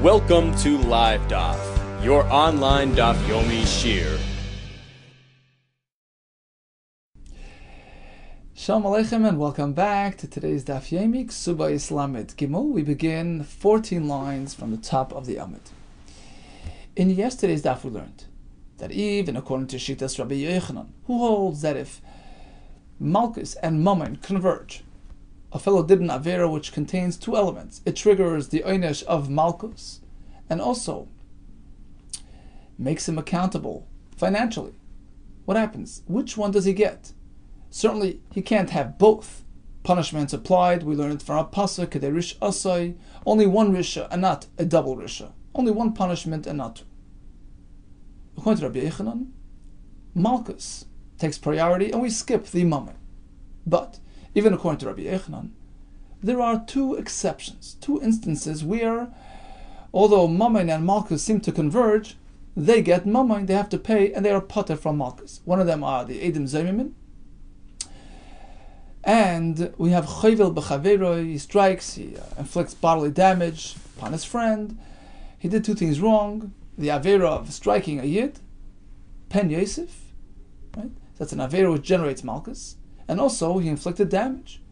Welcome to Live Daf, your online Daf Yomi Shir. Shalom Aleichem and welcome back to today's Daf Yomi, Kesubos Lamed Gimel. We begin 14 lines from the top of the Amud. In yesterday's Daf we learned that even according to Shitas Rabbi Yehuda, who holds that if Malchus and Mammon converge, a fellow did an Avera which contains two elements. It triggers the Oynesh of Malchus and also makes him accountable financially. What happens? Which one does he get? Certainly, he can't have both punishments applied. We learned from our pasuk, Kedei Rish Asai, only one Risha and not a double Risha. Only one punishment and not two. According to Rabbi Yehuda, Malchus takes priority and we skip the Mammon. But even according to Rabbi Yehuda, there are two exceptions, two instances where, although Mammon and Malchus seem to converge, they get Mammon, they have to pay, and they are pater from Malchus. One of them are the Edim Zaymimin, and we have Chayvel B'Chaveroi, he strikes, he inflicts bodily damage upon his friend. He did two things wrong, the Avera of striking a Yid, Pen Yosef, right? That's an Avera which generates Malchus. And also, he inflicted damage,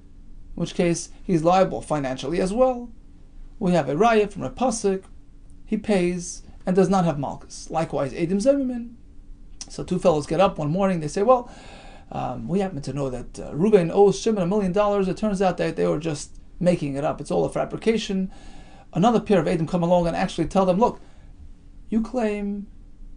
in which case he's liable financially as well. We have a raya from a pasuk, he pays and does not have Malchus. Likewise, Edim Zemimin. So two fellows get up one morning, they say, well, we happen to know that Reuben owes Shimon $1 million. It turns out that they were just making it up. It's all a fabrication. Another pair of Edim come along and actually tell them, look, you claim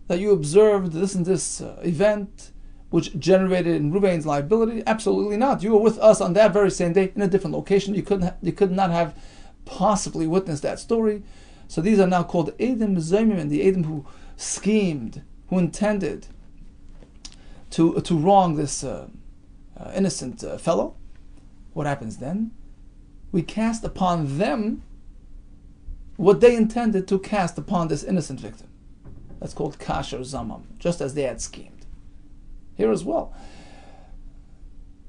that you observed this and this event, which generated in Reuben's liability? Absolutely not. You were with us on that very same day in a different location. You could not have possibly witnessed that story. So these are now called Edim Zaymimin, the Edim who schemed, who intended to wrong this innocent fellow. What happens then? We cast upon them what they intended to cast upon this innocent victim. That's called Kasher Zamam, just as they had schemed. Here as well,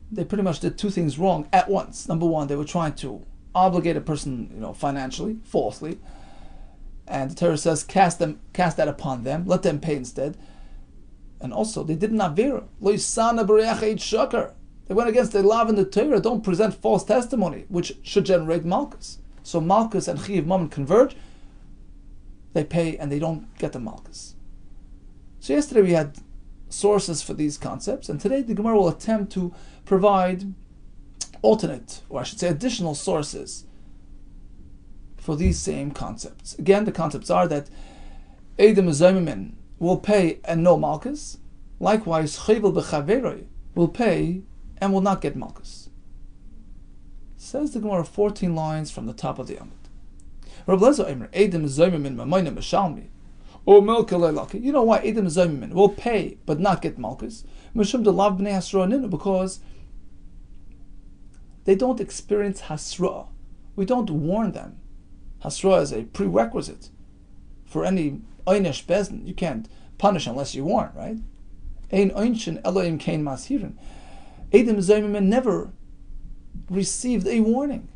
they pretty much did two things wrong at once. Number one, they were trying to obligate a person, financially, falsely, and the Torah says, cast that upon them, let them pay instead. And also, they did an avera, lo yisana b'reach eit shakar. They went against the law in the Torah. Don't present false testimony, which should generate Malchus. So Malchus and Chiv Mammon converge. They pay and they don't get the Malchus. So yesterday we had sources for these concepts, and today the Gemara will attempt to provide alternate, or I should say additional sources for these same concepts. Again, the concepts are that Edim Zaymimin will pay and no Malchus. Likewise, Chayvel B'Chaveroi will pay and will not get Malchus. Says the Gemara 14 lines from the top of the Amud. Rabbi Lezer Eimer, Edim Zaymimin Mamayna Meshalmi. You know why Edim Zaymimin will pay but not get Malchus? Because they don't experience Hasra. We don't warn them. Hasra is a prerequisite for any Oynesh Bezin. You can't punish unless you warn, right? Ein Oynshin Elohim Kain Mashirin. Edim Zaymimin never received a warning,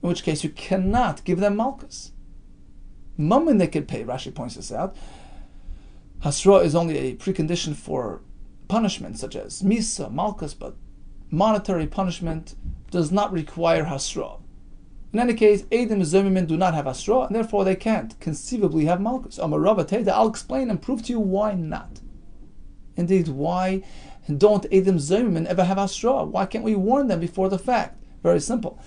in which case you cannot give them Malchus. Mammon they could pay, Rashi points this out. Hasra is only a precondition for punishment, such as Misa, Malchus, but monetary punishment does not require Hasra. In any case, Edim Zaymimin do not have Hasra, and therefore they can't conceivably have Malchus. I'll explain and prove to you why not. Indeed, why don't Edim Zaymimin ever have Hasra? Why can't we warn them before the fact? Very simple.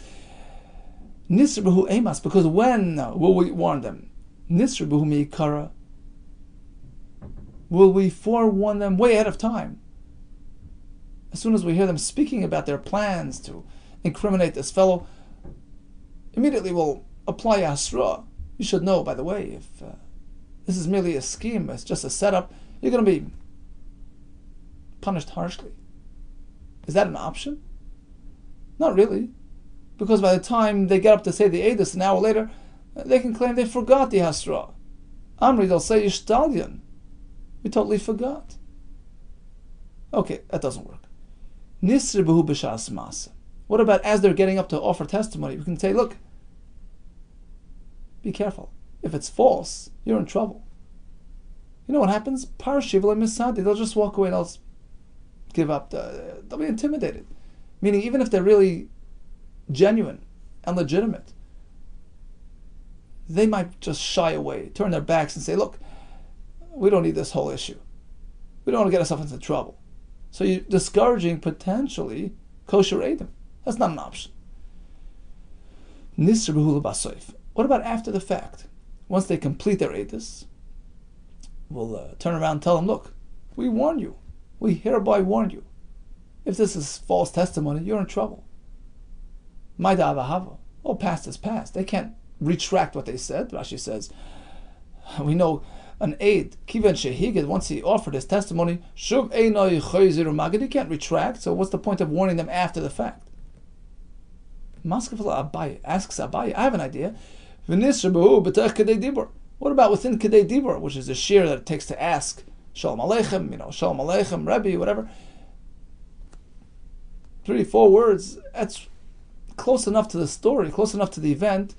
Nisribahu Emas, because when will we warn them? Nisribahu Meikara. Will we forewarn them way ahead of time? As soon as we hear them speaking about their plans to incriminate this fellow, immediately we'll apply Hasra. You should know, by the way, if this is merely a scheme, it's just a setup, you're going to be punished harshly. Is that an option? Not really. Because by the time they get up to say the Edus an hour later, they can claim they forgot the Hasra. Amri, they'll say Yishtalyan. We totally forgot. Okay, that doesn't work. Nisribahu b'shas masa. What about as they're getting up to offer testimony? We can say, look, be careful. If it's false, you're in trouble. You know what happens? Parashiv misadi. They'll just walk away. They'll give up. They'll be intimidated. Meaning, even if they're really genuine and legitimate, they might just shy away, turn their backs, and say, "Look, we don't need this whole issue. We don't want to get ourselves into trouble." So you're discouraging potentially kosher Eidim. That's not an option. What about after the fact? Once they complete their Eidus, we'll turn around and tell them, "Look, we warn you. We hereby warn you. If this is false testimony, you're in trouble." Maida avahava. Oh, past is past. They can't retract what they said. Rashi says, we know an aid, kivan shehigid, once he offered his testimony, shuv einoi choyziru magid, he can't retract, so what's the point of warning them after the fact? Maskefala Abaye asks Abaye, I have an idea. What about within Kedei Dibur, which is a shear that it takes to ask, Shalom Aleichem, Shalom Aleichem, Rebbe, whatever. 3-4 words, that's close enough to the story, close enough to the event,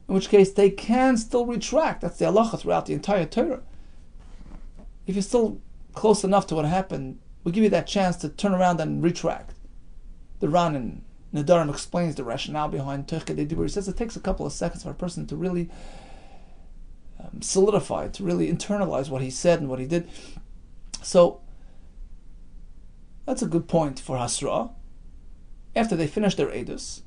in which case they can still retract. That's the halacha throughout the entire Torah. If you're still close enough to what happened, we'll give you that chance to turn around and retract. The Ran in Nedarim explains the rationale behind Tech Kedei Dibur. He says it takes a couple of seconds for a person to really solidify, to really internalize what he said and what he did. So that's a good point for Hasra. After they finish their Eidus,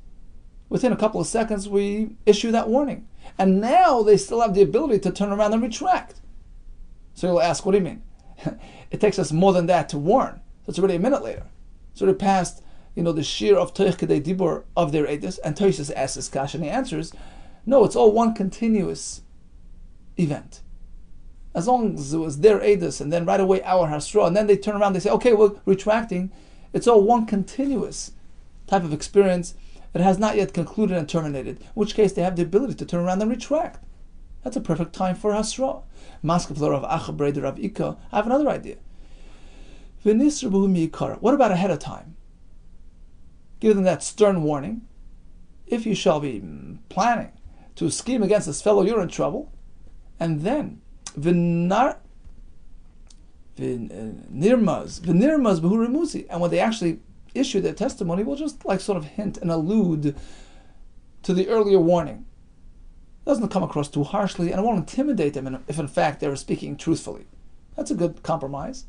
within a couple of seconds we issue that warning. And now they still have the ability to turn around and retract. So you'll ask, what do you mean? It takes us more than that to warn. So it's already a minute later. It's already past, the shear of Toich Kedei Dibur of their Eidus, and Toisus asks this kash, and he answers, no, it's all one continuous event. As long as it was their Eidus, and then right away our Hasra, and then they turn around, they say, okay, we're retracting, it's all one continuous type of experience that has not yet concluded and terminated, in which case they have the ability to turn around and retract. That's a perfect time for Hasra. Maskefler of Achabreder of Ika, I have another idea. What about ahead of time? Give them that stern warning. If you shall be planning to scheme against this fellow, you're in trouble. And then, and when they actually issue their testimony, we'll just sort of hint and allude to the earlier warning. It doesn't come across too harshly, and it won't intimidate them if in fact they were speaking truthfully. That's a good compromise.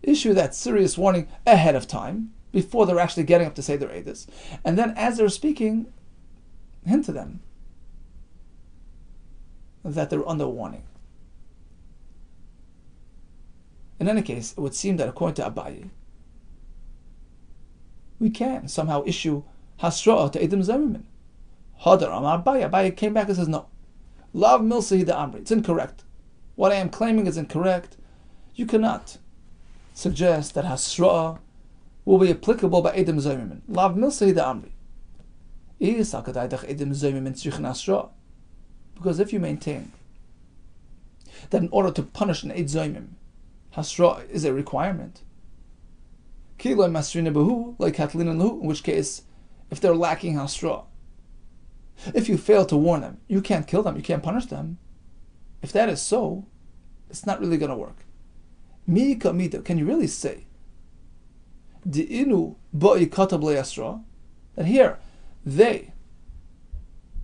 Issue that serious warning ahead of time, before they're actually getting up to say their Eidus. And then as they're speaking, hint to them that they're under warning. In any case, it would seem that according to Abaye, we can somehow issue Hasra to Eidim Zemimin. Hadar Amar Abaye. Abaye came back and says, no. Lav Milsahi da Amri. It's incorrect. What I am claiming is incorrect. You cannot suggest that Hasra will be applicable by Eidim Zemimin. Lav Milsahi da Amri. Because if you maintain that in order to punish an Eid Zomim, Hasra is a requirement, in which case, if they're lacking Hasra, if you fail to warn them, you can't kill them, you can't punish them. If that is so, it's not really going to work. Can you really say that here they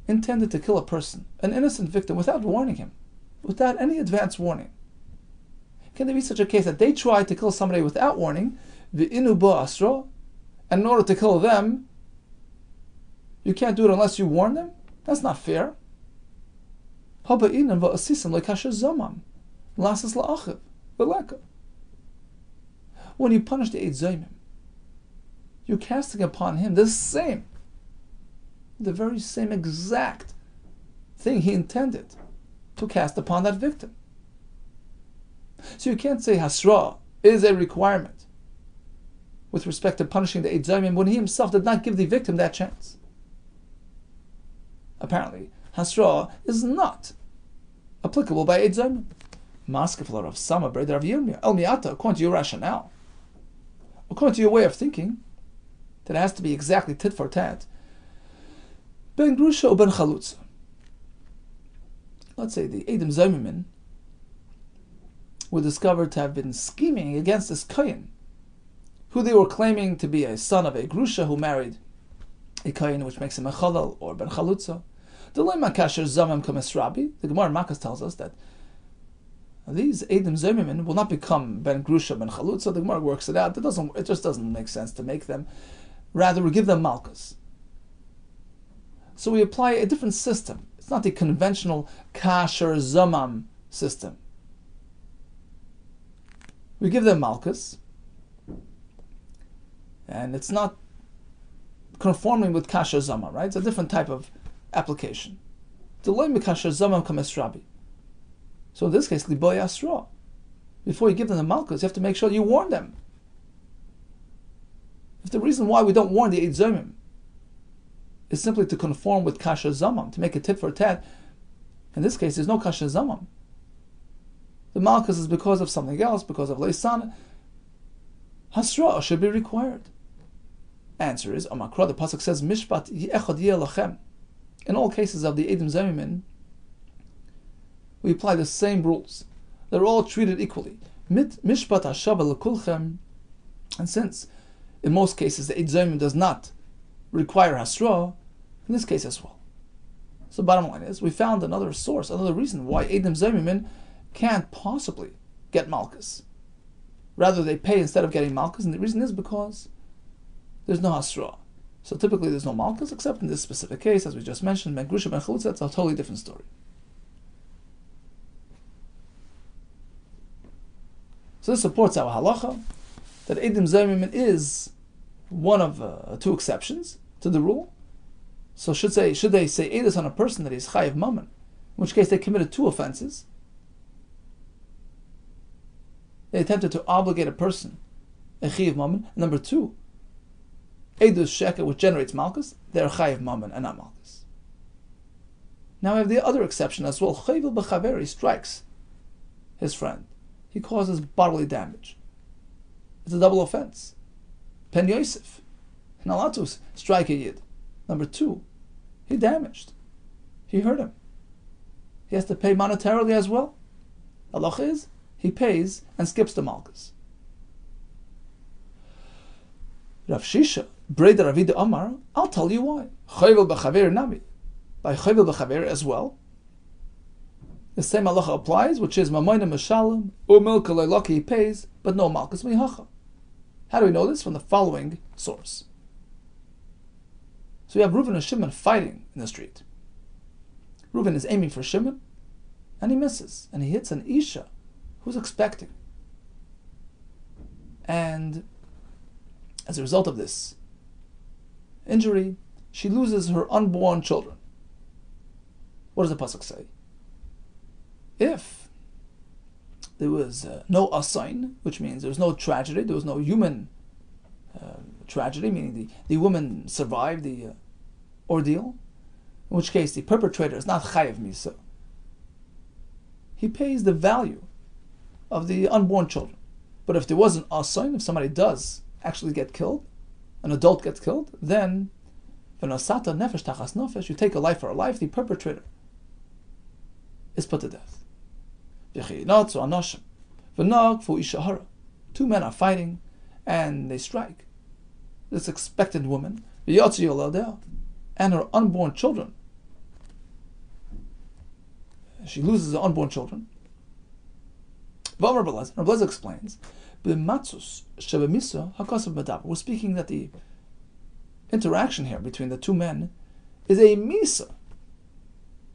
intended to kill a person, an innocent victim, without warning him, without any advance warning? Can there be such a case that they tried to kill somebody without warning, and in order to kill them, you can't do it unless you warn them? That's not fair. When you punish the Eid Zomim, you're casting upon him the very same exact thing he intended to cast upon that victim. So you can't say Hasra is a requirement with respect to punishing the Eid Zomim when he himself did not give the victim that chance. Apparently, Hasra is not applicable by Eid Zomim. Maskefler of Sama, brother of Yirmiyah, El Miata, according to your rationale, according to your way of thinking, that it has to be exactly tit for tat. Ben Grusha or Ben Chalutza. let's say the Edom Zaymimin were discovered to have been scheming against this Kohen, who they were claiming to be a son of a Grusha who married a Kohen, which makes him a Chalal or Ben Chalutza. The Gemara in Makkos tells us that these Edom Zaymimin will not become Ben Grusha, Ben Chalutza. The Gemara works it out. It just doesn't make sense to make them. Rather, we give them Malchus. So we apply a different system. It's not the conventional Kasher Zamam system. We give them Malchus, and it's not conforming with Kasher Zamam, right? It's a different type of application. Delay Kasher Zamam Kames Rabbi. So in this case, Liboy Asra. Before you give them the Malchus, you have to make sure you warn them. If the reason why we don't warn the Eid Zomim is simply to conform with Kasher Zamam, to make a tit for tat, in this case, there's no Kasher Zamam. The Malchus is because of something else, because of Leisan. Hasra should be required. Answer is, Amakra, the Pasuk says, Mishpat Echad Lachem. In all cases of the Edom Zaymimin, we apply the same rules. They're all treated equally. Mishpat Hashava Lekulchem. And since, in most cases, the Eid Zaymimin does not require Hasra, in this case as well. So bottom line is, we found another source, another reason why Edom Zaymimin can't possibly get Malchus. Rather, they pay instead of getting Malchus, and the reason is because there's no Hasra. So typically there's no Malchus, except in this specific case, as we just mentioned, Ben Grusha, Ben Chalutza, that's a totally different story. So this supports our halacha, that Edom Zaymimin is one of two exceptions to the rule. So should they say Edus on a person that is Chayiv Mammon, in which case they committed two offenses. They attempted to obligate a person, a Chayiv Mammon. Number two, Edus Sheka, which generates Malchus, they're Chayiv Mammon and not Malchus. Now we have the other exception as well. Chayvil b'chaveri strikes his friend. He causes bodily damage. It's a double offense. Pen Yosef, not allowed to strike a Yid. Number two, he damaged. He hurt him. He has to pay monetarily as well. Allah is, he pays and skips the Malchus. Rav Shisha, Breda Ravida Amar, I'll tell you why. Chayvil b'chaver nami. By Chayvil b'chaver as well, the same halacha applies, which is Mamoina Mashalim, Umil Kalaylaki, he pays, but no Malchus Mihacha. How do we know this? From the following source. So we have Reuven and Shimon fighting in the street. Reuven is aiming for Shimon, and he misses, and he hits an Isha who's expecting. And as a result of this injury, she loses her unborn children. What does the pasuk say? If there was no asain, which means there was no tragedy, there was no human tragedy, meaning the woman survived the ordeal, in which case the perpetrator is not chayiv misa. He pays the value of the unborn children. But if there was an asain, if somebody does actually get killed, an adult gets killed, then v'nosata nefesh tachas nefesh, you take a life for a life, the perpetrator is put to death. Two men are fighting and they strike this expectant woman and her unborn children. She loses her unborn children. Rabbi Yehuda explains, we're speaking that the interaction here between the two men is a misa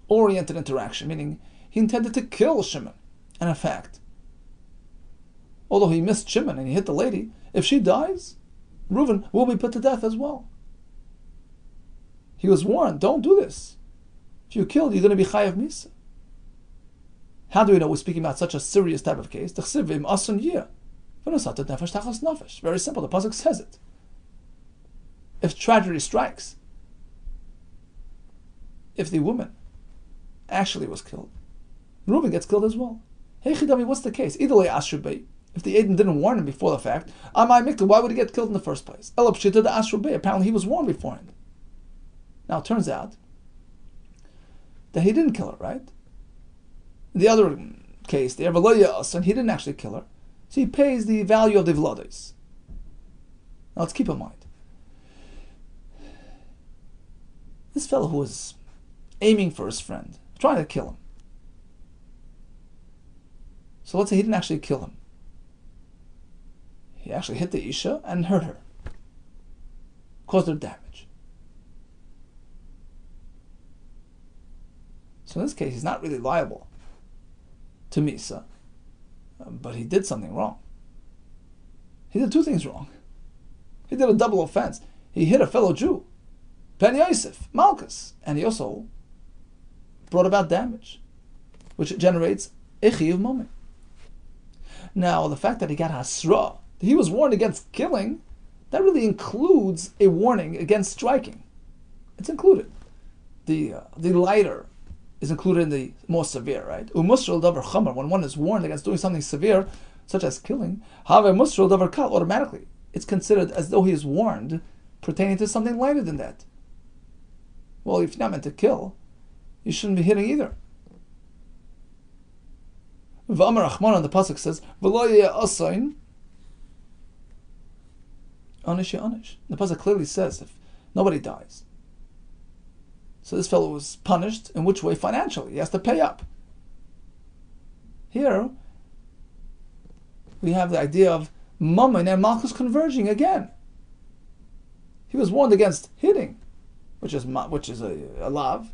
oriented interaction, meaning he intended to kill Shimon. And in fact, although he missed Shimon and he hit the lady, if she dies, Reuven will be put to death as well. He was warned, don't do this. If you kill, you're going to be chayav misa. How do we know we're speaking about such a serious type of case? Very simple, the pasuk says it. If tragedy strikes, if the woman actually was killed, Reuven gets killed as well. Hey Chidami, what's the case? Either way, if the Aiden didn't warn him before the fact, why would he get killed in the first place? Apparently he was warned beforehand. Now it turns out that he didn't kill her, right? In the other case, the Erveloya and he didn't actually kill her, so he pays the value of the Vlados. Now let's keep in mind, this fellow who was aiming for his friend, trying to kill him. So let's say he didn't actually kill him. He actually hit the Isha and hurt her, caused her damage. So in this case, he's not really liable to Misa, but he did something wrong. He did two things wrong. He did a double offense. He hit a fellow Jew, Ben Yosef, Malchus, and he also brought about damage, which generates a chiyuv moment. Now, the fact that he got hasra, that he was warned against killing, that really includes a warning against striking. It's included. The lighter is included in the more severe, right? Umusral davar chamar, when one is warned against doing something severe, such as killing, have musral davar kal, automatically it's considered as though he is warned pertaining to something lighter than that. Well, if you're not meant to kill, you shouldn't be hitting either. V'amar Achman, the pasuk says, "V'lo yeh asayin anish anish." The pasuk clearly says if nobody dies. So this fellow was punished in which way? Financially, he has to pay up. Here we have the idea of Mammon and Malchus converging again. He was warned against hitting, which is a lav,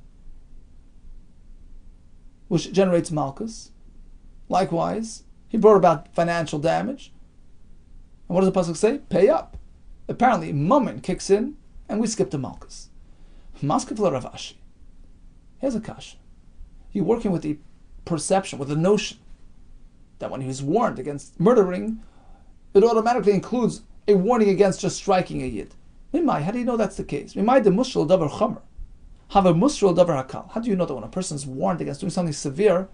which generates Malchus. Likewise, he brought about financial damage. And what does the pasuk say? Pay up. Apparently, Mammon kicks in, and we skip to Malchus. Maskefla Rav Ashi. Here's a kasha. You're working with the perception, with the notion that when he was warned against murdering, it automatically includes a warning against just striking a yid. Mimai, how do you know that's the case? Mimai de musral davar chomer. Have a musral davar hakal. How do you know that when a person is warned against doing something severe,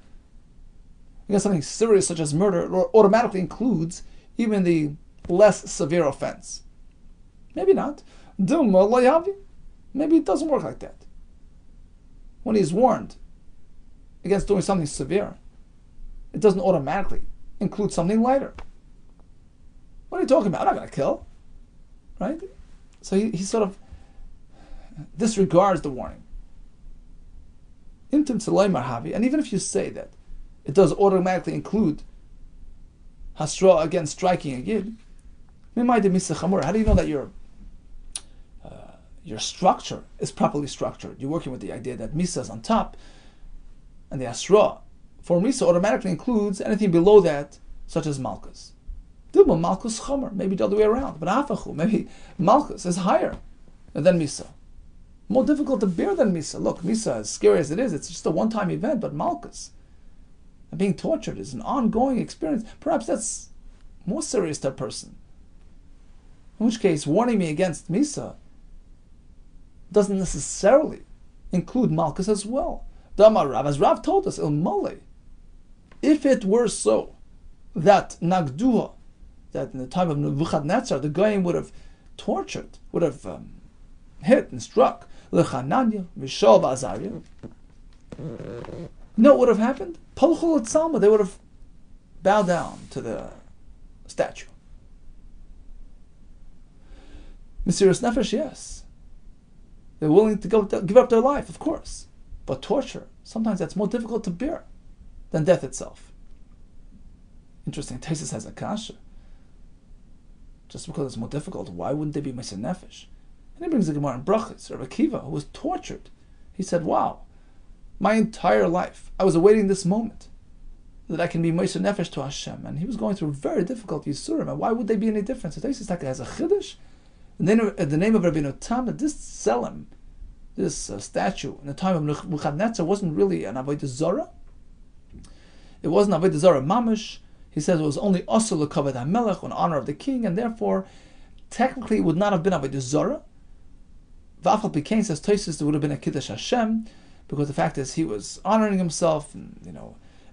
against something serious such as murder, it automatically includes even the less severe offense? Maybe not. Maybe it doesn't work like that. When he's warned against doing something severe, it doesn't automatically include something lighter. What are you talking about? I'm not going to kill. Right? So he sort of disregards the warning. Intim tzalay marhavi, and even if you say that it does automatically include hasra against striking a yid, how do you know that your structure is properly structured? You're working with the idea that misa is on top, and the asra for misa automatically includes anything below that, such as malchus. Dilma malchus chomer, maybe the other way around. But afachu, maybe malchus is higher than misa, more difficult to bear than misa. Look, misa, as scary as it is, it's just a one-time event. But malchus, and being tortured, is an ongoing experience. Perhaps that's more serious to a person. In which case, warning me against misa doesn't necessarily include malchus as well. Damar Rav, as Rav told us, il mole, if it were so that nagduha, that in the time of Nebuchadnezzar, the Goyim would have tortured, would have hit and struck Lechananya, Mishal, Azariah. You know what would have happened? Palchul Tzalma, they would have bowed down to the statue. Mesiras Nefesh, yes. They're willing to give up their life, of course. But torture, sometimes that's more difficult to bear than death itself. Interesting, Tesis has a kasha. Just because it's more difficult, why wouldn't they be Mesiras Nefesh? And he brings the Gemara in Brachos, Rabbi Akiva, who was tortured. He said, wow, my entire life, I was awaiting this moment that I can be Mesiras Nefesh to Hashem. And he was going through very difficult Yisurim. And why would they be any different? So Tesis has a chiddush. The name of Rabbi Notam, this Tselem, this statue, in the time of Nebuchadnezzar, wasn't really an Avodah Zarah. It wasn't Avodah Zarah Mamish. He says it was only Asur L'Kavod HaMelech, in honor of the king, and therefore, technically, it would not have been Avodah Zarah. V'afal Pikein, says Tosfos, it would have been a Kiddush Hashem, because the fact is he was honoring himself and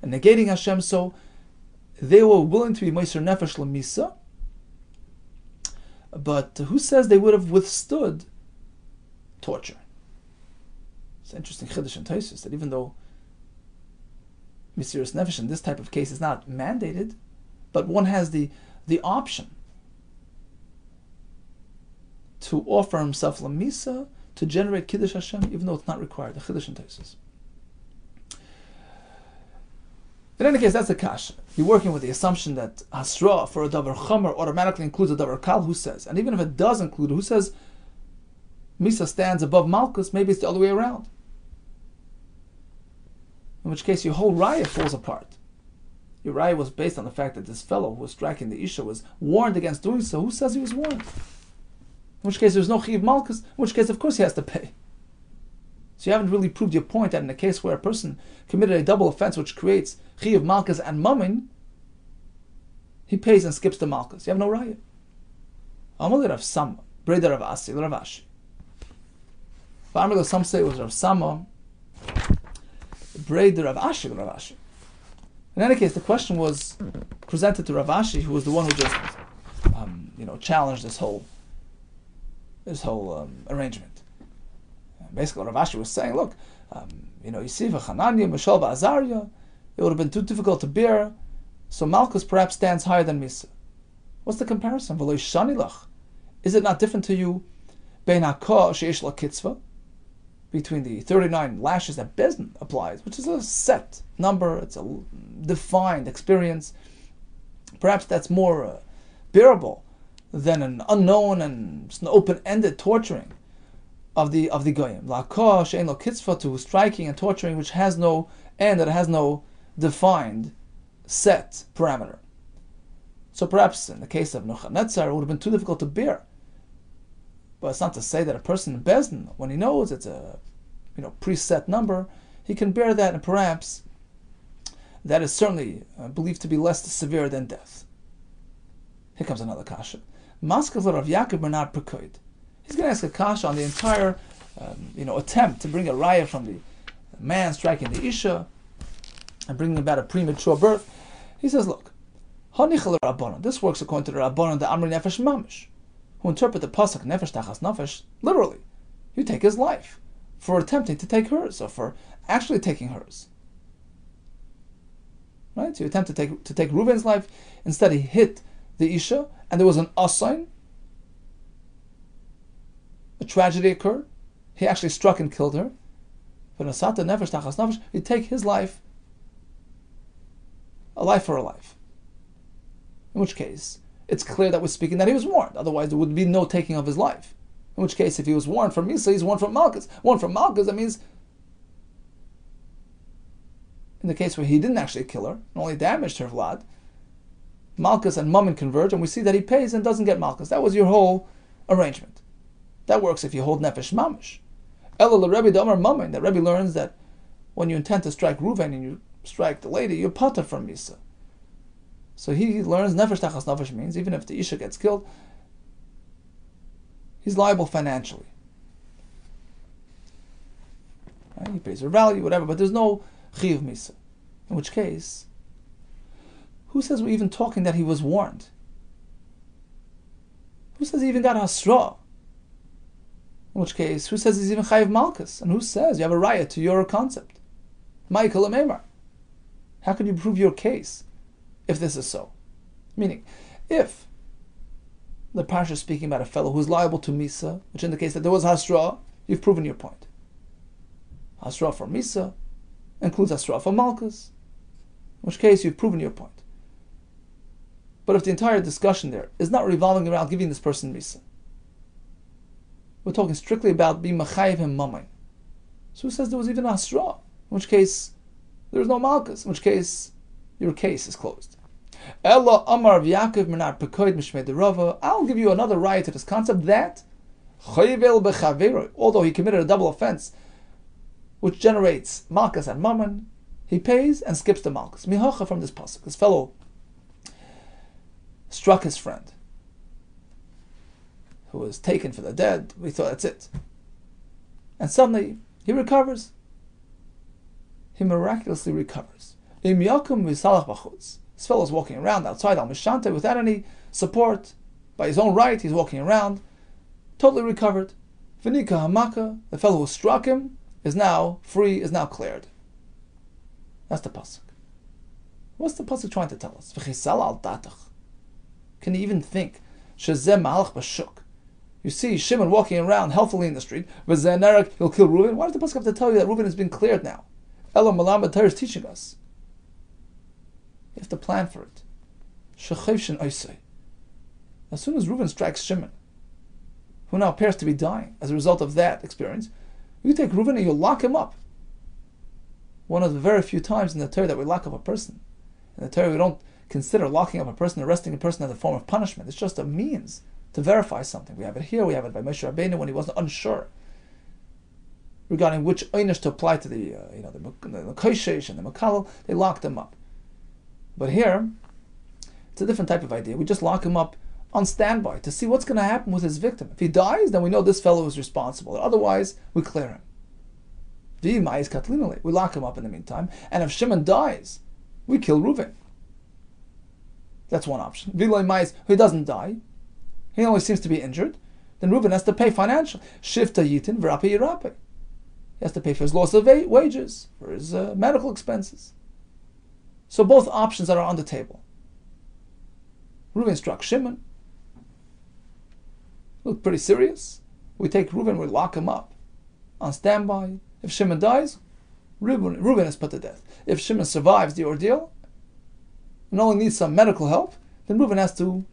negating Hashem. So they were willing to be Mesiras Nefesh L'Misa. But who says they would have withstood torture? It's an interesting chiddush in Tosfos that even though Mesiras Nefesh in this type of case is not mandated, but one has the option to offer himself Lamisa to generate Kiddush Hashem, even though it's not required. The Chiddush and Taisus. In any case, that's the kasha. You're working with the assumption that Hasra for a Davar Chomer automatically includes a Davar Kal. Who says? And even if it does include, who says Misa stands above Malkus? Maybe it's the other way around. In which case, your whole raya falls apart. Your raya was based on the fact that this fellow who was striking the Isha was warned against doing so. Who says he was warned? In which case, there's no Chiv Malkus. In which case, of course, he has to pay. So you haven't really proved your point that in a case where a person committed a double offense which creates Chiv Malkus and Mammon, he pays and skips the Malkus. You have no raya. Amalei Rav Sama, Breder Rav Asi, Rav Ashi. Some say it was Rav Sama, Breder Rav Ashi, Rav Ashi. In any case, the question was presented to Rav Ashi, who was the one who just, challenged this whole arrangement. Basically, Rav Ashi was saying, look, you see, V'chananya, Mishal, V'azarya, it would have been too difficult to bear, so Malchus perhaps stands higher than Misa. What's the comparison? V'lo shanilach. Is it not different to you, Bein HaKah she'esh la kitzva, between the 39 lashes that Bezdin applies, which is a set number, it's a defined experience. Perhaps that's more bearable than an unknown and an open-ended torturing of the goyim. La'akah she'ein lo kitzva, to striking and torturing which has no end, that has no defined set parameter. So perhaps in the case of Nebuchadnezzar, it would have been too difficult to bear. But it's not to say that a person in Bezdin, when he knows it's a preset number, he can bear that, and perhaps that is certainly believed to be less severe than death. Here comes another kasha. Maskevler of Yaakov Bernard Pekoid. He's going to ask a kasha on the entire attempt to bring a raya from the man striking the Isha and bringing about a premature birth. He says, look, this works according to the Rabbanon, the Amri Nefesh Mamish, who interpret the pasuk Nefesh Tachas Nefesh literally. You take his life for attempting to take hers, or for actually taking hers. Right? So you attempt to take Reuven's life. Instead, he hit the Isha, and there was an asain. A tragedy occurred. He actually struck and killed her. But Nasata Nefesh Tachas Nefesh, you take his life, a life for a life. In which case, it's clear that we're speaking that he was warned. Otherwise, there would be no taking of his life. In which case, if he was warned from Misa, he's warned from Malchus. Warned from Malchus, that means in the case where he didn't actually kill her, and only damaged her Vlad, Malchus and Mammon converge, and we see that he pays and doesn't get Malchus. That was your whole arrangement. That works if you hold Nefesh Mamish. Ela Rebbe Damar Mammon, that Rebbe learns that when you intend to strike Reuven and you strike the lady, you're pater from Misa. So he learns Nefesh Tachas Nefesh means even if the Isha gets killed, he's liable financially. Right? He pays her value, whatever, but there's no Chiv Misa. In which case, who says we're even talking that he was warned? Who says he even got Hasra? In which case, who says he's even Chayiv Malchus? And who says you have a raya to your concept? Michael Amemar. How can you prove your case if this is so? Meaning, if the Parsha is speaking about a fellow who's liable to Misa, which indicates that there was Hasra, you've proven your point. Hasra for Misa includes Hasra for Malchus, in which case you've proven your point. But if the entire discussion there is not revolving around giving this person Misa, we're talking strictly about being Machayiv him Mammon. So who says there was even Hasra? In which case, there is no Malchus, in which case, your case is closed. Ella Amar of Yaakov Menar Pekoid Mishmei Derava. I'll give you another right to this concept that Chayvel Bechaveroi, although he committed a double offense, which generates Malchus and Mammon, he pays and skips the Malchus. Mihacha from this pasuk. This fellow struck his friend, who was taken for the dead. We thought that's it. And suddenly, he recovers. He miraculously recovers. Im Yakum V'Salach B'chutz. This fellow is walking around outside Al Mishante without any support. By his own right, he's walking around, totally recovered. V'nika Hamaka, the fellow who struck him, is now free, is now cleared. That's the pasuk. What's the pasuk trying to tell us? V'chisal al datach. Can you even think? Shezeh malach b'shuk. You see Shimon walking around healthily in the street. V'zeh nerek, he'll kill Reuven. Why does the pasuk have to tell you that Reuven has been cleared now? Elam Malamed Torah is teaching us. You have to plan for it. Shechev shen oisei. As soon as Reuven strikes Shimon, who now appears to be dying as a result of that experience, you take Reuven and you lock him up. One of the very few times in the Torah that we lock up a person. In the Torah, we don't consider locking up a person, arresting a person as a form of punishment. It's just a means to verify something. We have it here, we have it by Moshe Rabbeinu when he wasn't unsure regarding which einish to apply to the Koishesh and the Makal. They locked him up. But here, it's a different type of idea. We just lock him up on standby to see what's going to happen with his victim. If he dies, then we know this fellow is responsible. Otherwise, we clear him. We lock him up in the meantime. And if Shimon dies, we kill Reuven. That's one option. Who doesn't die, he only seems to be injured, then Reuven has to pay financially. Shifta yitin v'rapi yirape. He has to pay for his loss of wages, for his medical expenses. So both options are on the table. Reuven struck Shimon. Looked pretty serious. We take Reuven, we lock him up on standby. If Shimon dies, Reuven is put to death. If Shimon survives the ordeal and only needs some medical help, then Reuven has to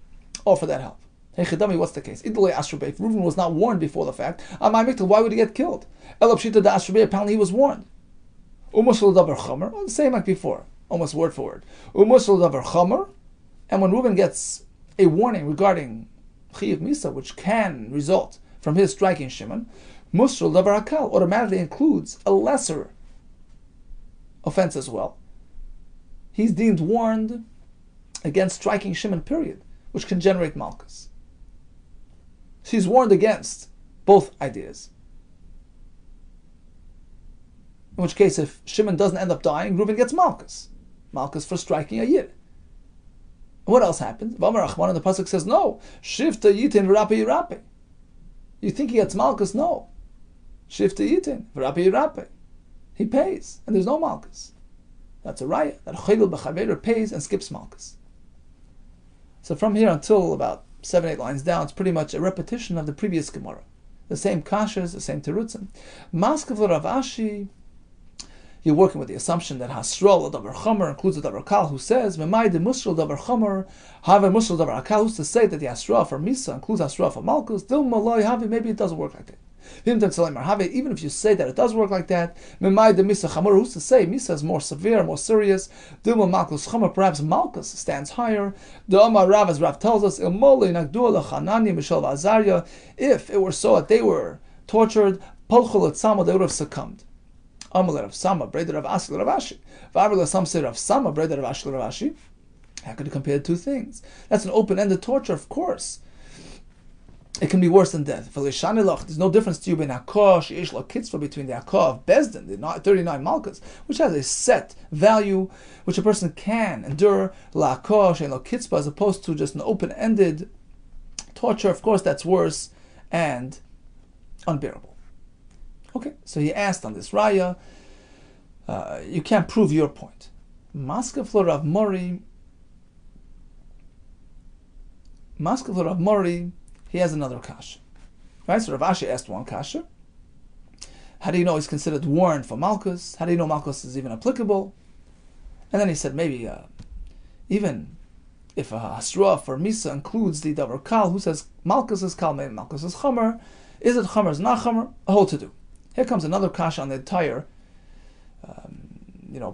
offer that help. Hey Chidami, what's the case? If Reuven was not warned before the fact, why would he get killed? Apparently he was warned. The same like before, almost word for word. And when Reuven gets a warning regarding Chiyav Misa, which can result from his striking Shimon, Musral Davar Hakal automatically includes a lesser offense as well. He's deemed warned against striking Shimon, period, which can generate Malchus. She's warned against both ideas. In which case, if Shimon doesn't end up dying, Reuven gets Malchus. Malchus for striking a Yid. What else happens? V'amar Achman, and the pasuk says, no. Shifta yitin v'rapi yirape. You think he gets Malchus? No. Shifta yitin v'rapi yirape. He pays, and there's no Malchus. That's a raya. That Chovel b'chaveiro pays and skips Malchus. So from here until about 7-8 lines down, it's pretty much a repetition of the previous Gemara. The same kashas, the same terutzim. Maskav Rav Ashi, you're working with the assumption that Hasrol Davar Chomer includes the Davar Kal, who says, Memai de Musrol Davar Chomer, Have Musrol Davar Kal, who's to say that the Hasra for Misa includes Hasra for Malchus, Dil Malay Have, maybe it doesn't work like that. Even if you say that it does work like that, Memai de Misa Chamor, who's to say Misa is more severe, more serious, Dil Malchus Chomer, perhaps Malchus stands higher. The Omar Rav, as Rav tells us, Ilmole Nagdua Lachanani Mishal Azaria, if it were so that they were tortured, Polchol et Samo, they would have succumbed. Amalei Rav Sama, Breder Rav Ashi Rav Ashi. V'Amalei Sam say Rav Sama, Breder Rav Ashi Rav Ashi. How could you compare the two things? That's an open-ended torture, of course. It can be worse than death. There's no difference to you between Hakah, Sheish La Kitzvah, between the Hakah of Bezdin, the 39 Malchus, which has a set value, which a person can endure, La Hakah, Sheish La Kitzvah, as opposed to just an open-ended torture. Of course, that's worse and unbearable. Okay, so he asked on this raya, you can't prove your point. Maskav Rav Mori, he has another kasha. Right, so Rav Ashi asked one kasha. How do you know he's considered warned for Malchus? How do you know Malchus is even applicable? And then he said, maybe even if a Hasra for Misa includes the Davar Kal, who says Malchus is Kal, maybe Malchus is Chomer. Is it Chomer, is not Chomer? A whole to do. Here comes another kasha on the entire,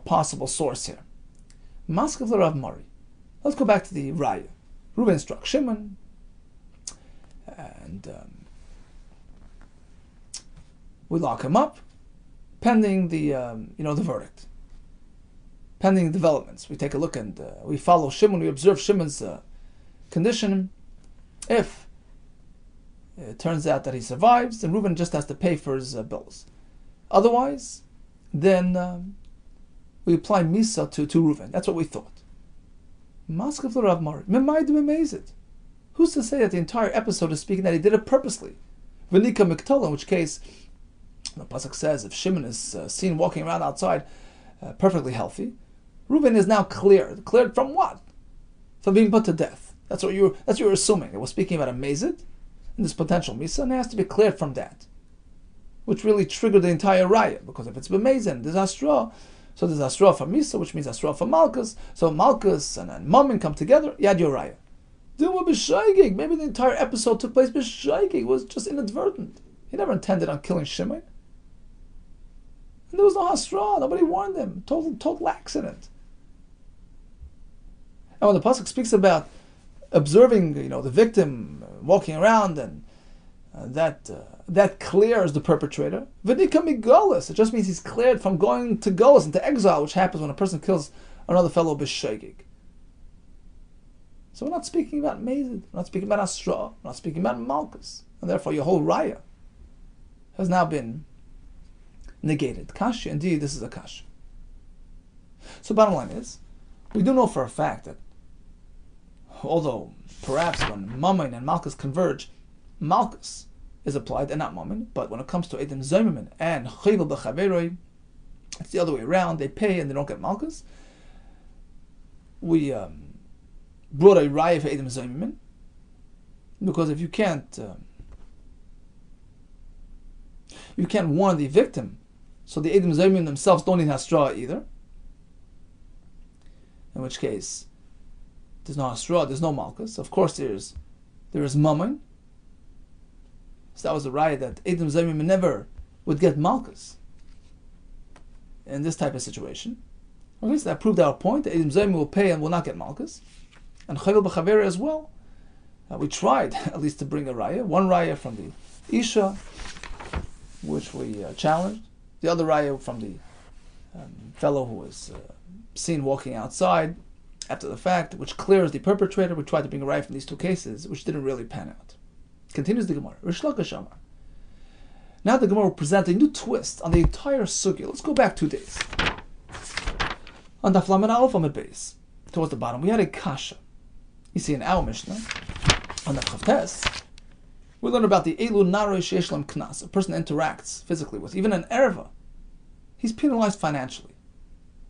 possible source here. Maskav Rav Mari. Let's go back to the raya. Reuven struck Shimon, and we lock him up, pending the the verdict, pending developments. We take a look and we follow Shimon. We observe Shimon's condition. If it turns out that he survives, then Reuven just has to pay for his bills. Otherwise, then we apply Misa to Reuven. That's what we thought. Maskav Rav Mari. Who's to say that the entire episode is speaking that he did it purposely? V'nika Miktola, in which case, the pasuk says, if Shimon is seen walking around outside perfectly healthy, Reuven is now cleared. Cleared from what? From being put to death. That's what you're assuming. It was speaking about a mazid, and this potential misa, and it has to be cleared from that, which really triggered the entire raya. Because if it's b'mezid, there's asra, so there's asra for misa, which means asra for malchus. So malchus and mammon come together. You had your raya. Maybe the entire episode took place b'shaygig. It was just inadvertent. He never intended on killing Shimon. And there was no hasra. Nobody warned him. Total accident. And when the pasuk speaks about observing, the victim walking around, and that clears the perpetrator. V'nika migolas. It just means he's cleared from going to golas, into exile, which happens when a person kills another fellow b'shaygig. So we're not speaking about mazid. We're not speaking about asra. We're not speaking about malchus, and therefore your whole raya has now been negated. Kasha, indeed, this is a kasha. So bottom line is, we do know for a fact that although perhaps when mammon and malchus converge, malchus is applied and not mammon, but when it comes to edim zomimin and chayvel b'chaveroi, it's the other way around. They pay and they don't get malchus. We brought a raya for edim zomimin, because if you can't warn the victim, so the edim zomimin themselves don't need hasra either, in which case there's no hasra, there's no malchus. Of course there is mammon. So that was the raya that edim zomimin never would get malchus in this type of situation. Okay, so that proved our point. The edim zomimin will pay and will not get malchus. And chayil b'chavera as well. We tried at least to bring a raya. One raya from the Isha, which we challenged. The other raya from the fellow who was seen walking outside after the fact, which clears the perpetrator. We tried to bring a raya from these two cases, which didn't really pan out. Continues the Gemara. Rish Lakish Amar. Now the Gemara will present a new twist on the entire sugya. Let's go back 2 days. On Daf Lamed Aleph Amud Beis, towards the bottom, we had a kasha. You see in our Mishnah, on the Chavtes, we learn about the Elu Naroi Sheish Lam Knas, a person interacts physically with, even an Erva. He's penalized financially.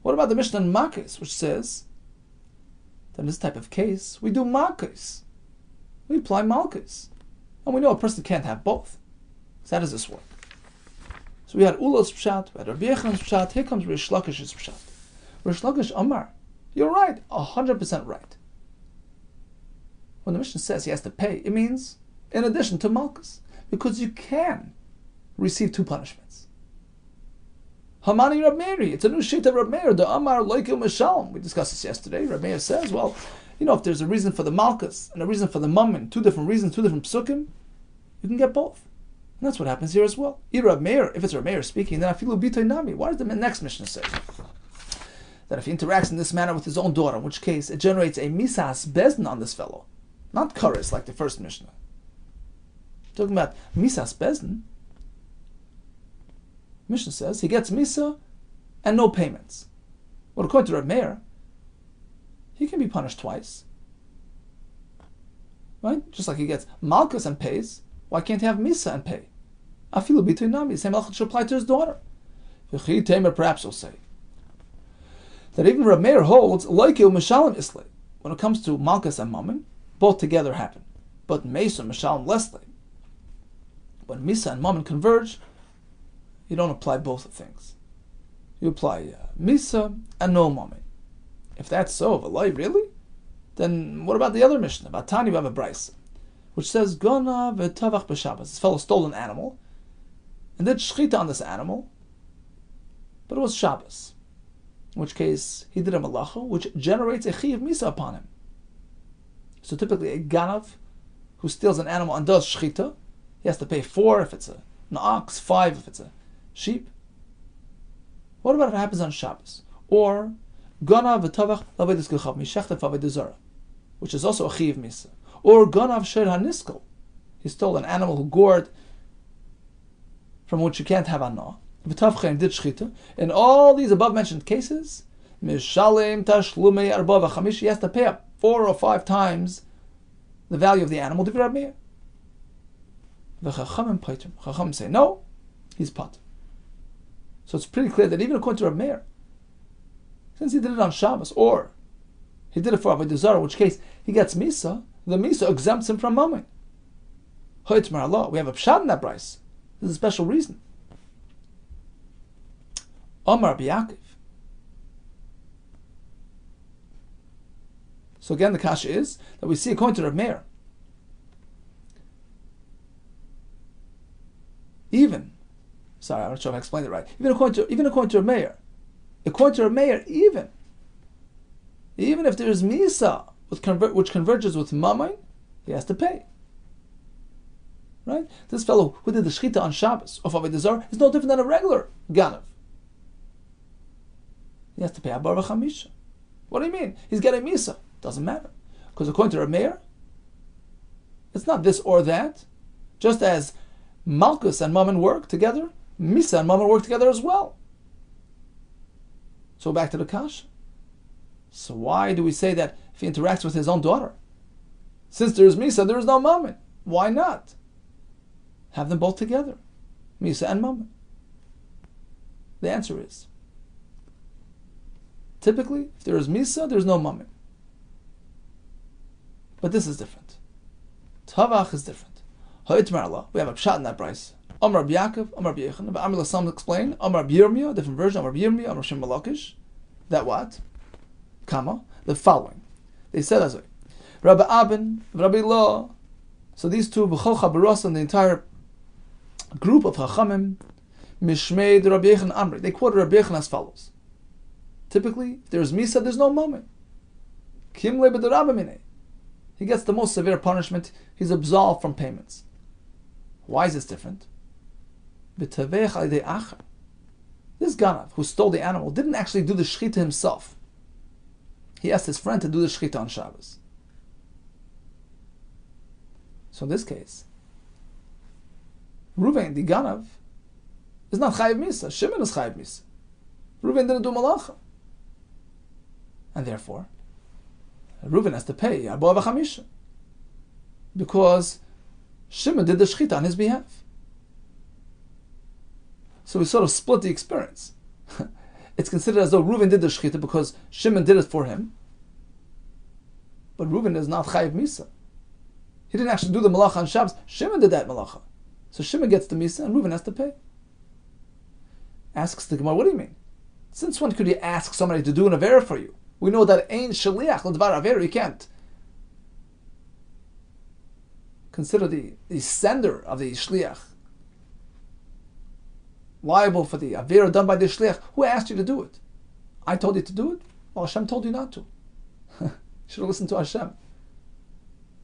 What about the Mishnah in Makis, which says that in this type of case, we do Makis. We apply Malchus. And we know a person can't have both. So how does this work? So we had Ulo's Pshat, we had Rabbi Yechon's Pshat, here comes Rish Lakish's Pshat. Rish Lakish Amar, you're right, 100% right. When the Mishnah says he has to pay, it means in addition to Malchus, because you can receive 2 punishments. Hamani Rab Meiri, it's a new sheet of Rab Meir, the Amar Loikel Mishalom. We discussed this yesterday. Rab Meir says, well, if there's a reason for the Malchus and a reason for the Mammon, 2 different reasons, 2 different psukim, you can get both. And that's what happens here as well. Rab Meir, if it's Rab Meir speaking, then Afilu Bitoy Nami. What does the next Mishnah say? That if he interacts in this manner with his own daughter, in which case it generates a misas bezdin on this fellow, not kares like the first Mishnah. Talking about misas bezdin, Mishnah says he gets misa and no payments. Well, according to Reb Meir, he can be punished twice, right? Just like he gets malchus and pays, why can't he have misa and pay? Afilu b'toy nami, the same halachah should apply to his daughter. V'chi tamer, perhaps will say that even Reb Meir holds loikil mishalim islay. When it comes to malchus and mammon, both together happen. But mesa and mishalim lesly. When misa and mammon converge, you don't apply both things. You apply misa and no mammon. If that's so, v'loi, really? Then what about the other Mishnah? About Tani, we have a brisa, which says gona v'tavach b'Shabbos. This fellow stole an animal and did shchita on this animal, but it was Shabbos. In which case, he did a malacha, which generates a chiv misa upon him. So typically, a ganav who steals an animal and does shchita, he has to pay 4 if it's an ox, 5 if it's a sheep. What about if it happens on Shabbos? Or ganav v'tavach lavedis gilchav mishachta favedizara, which is also a chiv misa. Or ganav sher haniskel, he stole an animal who gored, from which you can't have anah. V'tavcha did shchita. In all these above mentioned cases, mishalem tashlumei arba v'chamish, he has to pay up 4 or 5 times the value of the animal. Divrei Meir. V'chachamim paitim. Chachamim say no, he's pat. So it's pretty clear that even according to Reb Meir, Since he did it on Shabbos, or he did it for Avodah Zarah, in which case he gets Misa, the Misa exempts him from Mammon. Hoytmar Allah, we have a Pshat in that Bryce. There's a special reason. Omar Rabbi Yaakov. So again, the kasha is that we see according to Rav Meir, I'm not sure if I explained it right. Even according to Rav Meir, even if there is Misa which converges with Mammon, he has to pay. Right? This fellow who did the Shechita on Shabbos of Avodah Zarah is no different than a regular Ganav. He has to pay Abar v'Chamisha. What do you mean? He's getting Misa. Doesn't matter. Because according to Rav Meir, it's not this or that. Just as Malchus and Mammon work together, Misa and Mammon work together as well. So back to the Kasha. So why do we say that if he interacts with his own daughter, since there is Misa, there is no Mammon? Why not? Have them both together. Misa and Mammon. The answer is, typically, if there is Misa, there is no Mammon. But this is different. Tavach is different. Ha'itmar Allah, we have a pshat in that Bryce. Amar Rabbi Yaakov, Amar Rabbi Yechon, but Amar Lassam explain, Amar Rabbi Yirmiyah, different version, Amar Rabbi Yirmiyah, Amar Shem Malakish. That what? Kama, the following. They said as well. Rabbi Abin, Rabbi Law. So these two, B'chol Chabaros, and the entire group of Chachamim, Mishmei Rabbi Yechon Amri. They quoted Rabbi Yechon as follows. Typically, if there's Misa, there's no moment. Kim le b'derabamine. He gets the most severe punishment. He's absolved from payments. Why is this different? This Ganav, who stole the animal, didn't actually do the Shechita himself. He asked his friend to do the Shechita on Shabbos. So in this case, Reuven, the Ganav, is not Chayiv Misa. Shimon is Chayiv Misa. Reuven didn't do Malacha. And therefore, Reuven has to pay Arba v'Chamisha, because Shimon did the Shechita on his behalf. So we sort of split the experience. It's considered as though Reuven did the Shechita because Shimon did it for him. But Reuven is not Chayiv Misa. He didn't actually do the Malacha on Shabbos. Shimon did that Malacha. So Shimon gets the Misa and Reuven has to pay. Asks the Gemara, what do you mean? Since when could you ask somebody to do an Avera for you? We know that Ein Shaliach L'Dvar Avera, you can't consider the sender of the Shliach liable for the Avera done by the Shliach. Who asked you to do it? I told you to do it? Well, Hashem told you not to. You should have listened to Hashem.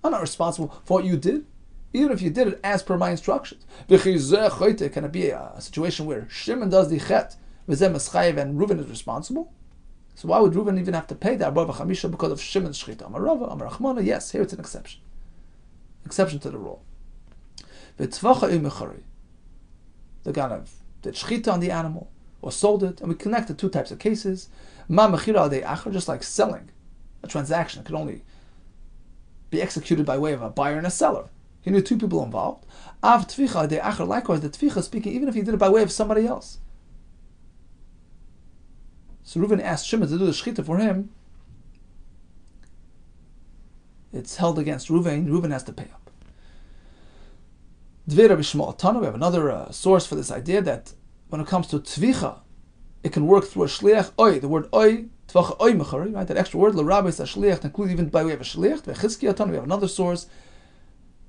I'm not responsible for what you did, even if you did it as per my instructions. Can it be a situation where Shimon does the Chet, and Reuven is responsible? So why would Reuven even have to pay the Arba v'Chamisha because of Shimon's Shechita? Amar Rava, Amar Rachmana, yes, here it's an exception. Exception to the rule. The Ganav did Shechita on the animal, or sold it, and we connected two types of cases. Ma mechira al acher, just like selling a transaction, it could only be executed by way of a buyer and a seller. He knew two people involved. Av tvicha al acher, likewise, the tvicha speaking, even if he did it by way of somebody else. So Reuven asked Shimon to do the Shechita for him. It's held against Reuven. Reuven has to pay up. Dvei B'Shmuel Tana, we have another source for this idea that when it comes to Tvicha, it can work through a Shliach. Oy, the word Oy, Tvacha Oy Mechari, right? That extra word, L'Rabbi is a Shliach, included even by way of a Shliach. V'Chizkiya Tana, we have another source.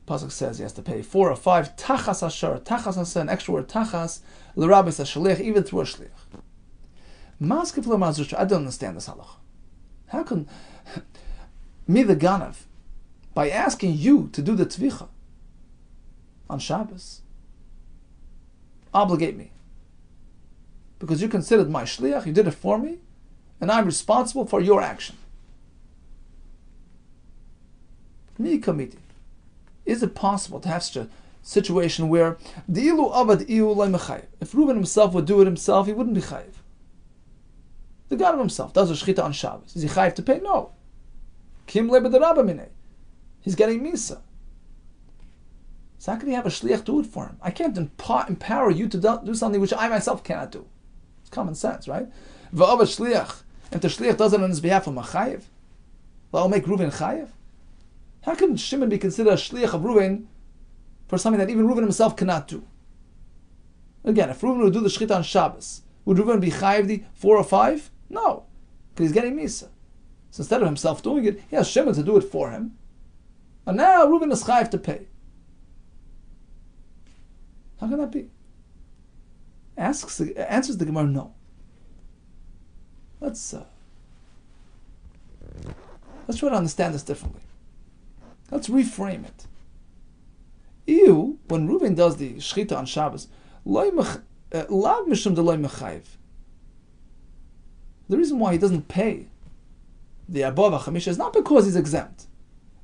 Pasuk says he has to pay 4 or 5. Tachas Ashar, Tachas Asa, an extra word Tachas. L'Rabbi is a Shliach, even through a Shliach. I don't understand this halach. How can me, the Ganav, by asking you to do the Tvicha on Shabbos, obligate me? Because you considered my Shliach, you did it for me, and I'm responsible for your action. Mi kamiti. Is it possible to have such a situation where if Reuven himself would do it himself, he wouldn't be chayiv? The God of himself does a Shechita on Shabbos. Is he chayiv to pay? No. Kim le b'derabamine. He's getting Misa. So how can he have a Shliach do it for him? I can't empower you to do something which I myself cannot do. It's common sense, right? V'avad Shliach If the shliach does it on his behalf, of Machayev, that'll make Reuven Chayev. How can Shimon be considered a shliach of Reuven for something that even Reuven himself cannot do? Again, if Reuven would do the shechita on Shabbos, would Reuven be Chayev the 4 or 5? No, because he's getting Misa. So instead of himself doing it, he has Shimon to do it for him. And now Reuven is Chayev to pay. How can that be? Answers the Gemara, no. Let's try to understand this differently. Let's reframe it. When Reuven does the shechita on Shabbos, lav mishum de loy mechayev. The reason why he doesn't pay the above hachamisha is not because he's exempt.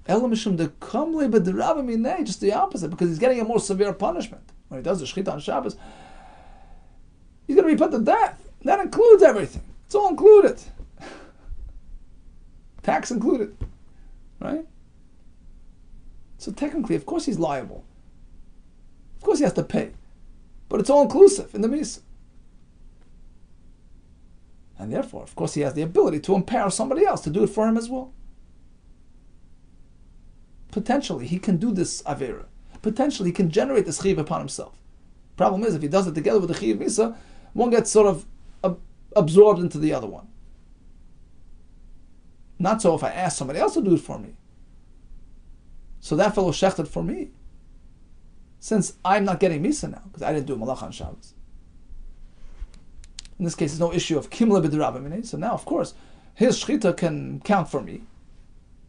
Ela mishum de kamle b'derabim minei, just the opposite, because he's getting a more severe punishment. When he does the shechita on Shabbos, he's going to be put to death. That includes everything. It's all included. Tax included. Right? So technically, of course he's liable. Of course he has to pay. But it's all inclusive in the Misa. And therefore, of course, he has the ability to empower somebody else to do it for him as well. Potentially, he can do this Avera. Potentially, he can generate this Chiv upon himself. Problem is, if he does it together with the Chiv Misa, one gets sort of absorbed into the other one. Not so if I ask somebody else to do it for me. So that fellow shechted for me. Since I'm not getting Misa now, because I didn't do Malach on Shabbos. In this case, there's no issue of Kimla b'derabim. So now, of course, his shechita can count for me.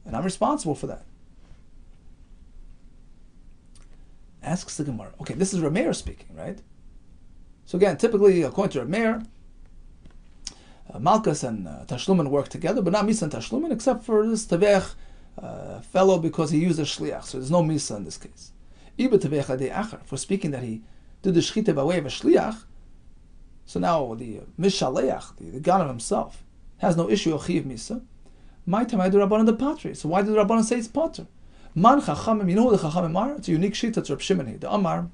And I'm responsible for that. Asks the Gemara. Okay, this is Rameir speaking, right? So again, typically, according to Rameir, Malkus and Tashlumin work together, but not Misa and Tashlumin, except for this Tavech fellow, because he used a Shliach. So there's no Misa in this case. Iba Tavech Adei Achar, for speaking that he did the Shechita by way of a Shliach, so now the Mishaleach, the God of himself, has no issue of Chiv Misa. My time I do Rabbanan the Patri. So why did the Rabbanan say it's Pater? Man Chachamim, you know who the Chachamim are? It's a unique Shita, it's Reb Shimon here. The Amar,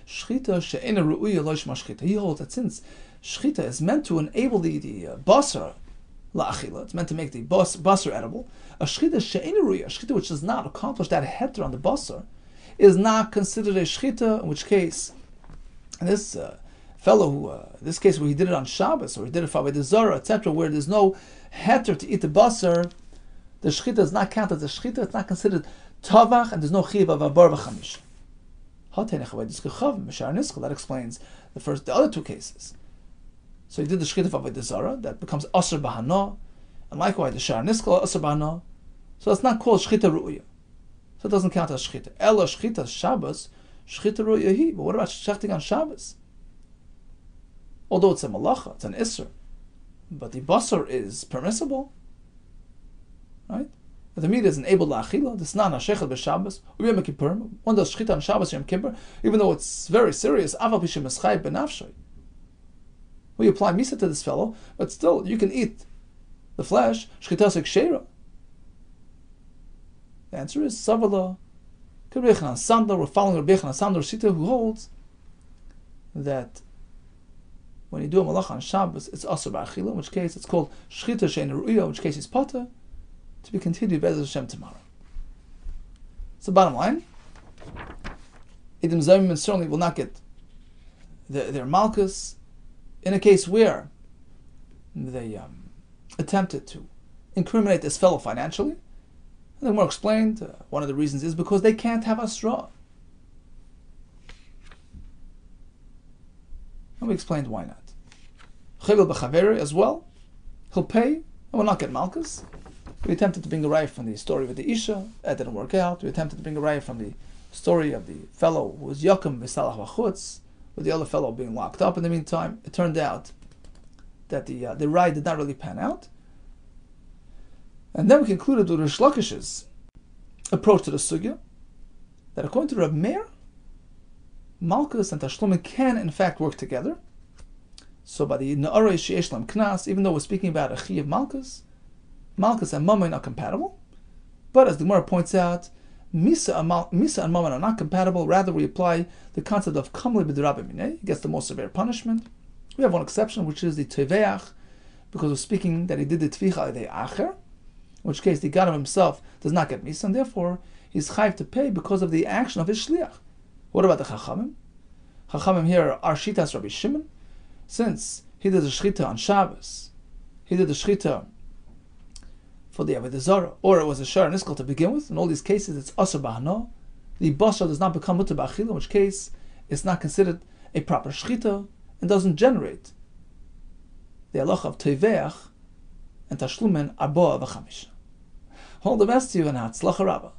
Shchita she'ena ru'uya lo shma shchita. He holds that since Shchita is meant to enable the basar la'achila, it's meant to make the basar edible, a Shchita she'ena ru'uya, a Shchita which does not accomplish that heter on the basar, is not considered a Shchita, in which case, this fellow who, in this case where he did it on Shabbos, or he did it for Avodah Zarah, etc., where there's no heter to eat the basar, the Shchita is not counted as a Shchita, it's not considered Tavach, and there's no Chiv of Abar v'chamish. That explains the other two cases. So he did the Shchita of Avodah Zarah, that becomes Asr Bahana, and likewise the Shar Niskal Asr Bahana. So it's not called Shchita Ru'ya. So it doesn't count as Shchita. Ella Shchita Shabbos, Shchita Ru'ya hi. But what about shechting on Shabbos? Although it's a malacha, it's an Isser, but the basar is permissible, right? But the meat is enabled la'achila. This is not a shechel b'Shabbos. Yom Kippur, one does shchita on Shabbos Yom Kippur, even though it's very serious. Aval p'shem eschayv benafshay. We apply misa to this fellow, but still you can eat the flesh. Shchita sekshera. The answer is savala. Rabbi Yehuda Kessler, we're following Rabbi Yehuda Kessler, who holds that when you do a malach on Shabbos, it's asur b'achila, in which case it's called shchita she'eina ru'ya, in which case it's pata, to be continued Be'ez Hashem tomorrow. So bottom line, Edom Zayim certainly will not get their malchus in a case where they attempted to incriminate this fellow financially. And the Gemara explained one of the reasons is because they can't have Asra. And we explained why not. Chayil b'chaveri as well, he'll pay and will not get malchus. We attempted to bring a raya from the story with the Isha, that didn't work out. We attempted to bring a raya from the story of the fellow who was Yakum v'salach v'chutz, with the other fellow being locked up. In the meantime, it turned out that the raya did not really pan out. And then we concluded with Rish Lakish's approach to the sugya, that according to Reb Meir, malchus and tashlumin can in fact work together. So by the Na'arei she'esh lam knas, even though we're speaking about a chi of malchus and Mammon are compatible, but as the Gemara points out, Misa and Mammon are not compatible. Rather, we apply the concept of Kamli b'derabim minei. He gets the most severe punishment. We have one exception, which is the Teveach because we're speaking that he did the tvicha de acher, in which case the gadol himself does not get misa, and therefore he's chayv to pay because of the action of his shliach. What about the chachamim? Chachamim here are shitas Rabbi Shimon, since he did the shchita on Shabbos, he did the shchita for the Avodah Zarah, or it was a shar and iskal to begin with. In all these cases, it's asur b'hano. The basar does not become mutar b'achila, in which case it's not considered a proper shchita and doesn't generate the halacha of teveach and tashlumen arboa v'chamisha. All the best to you and hatzlacha rabbah.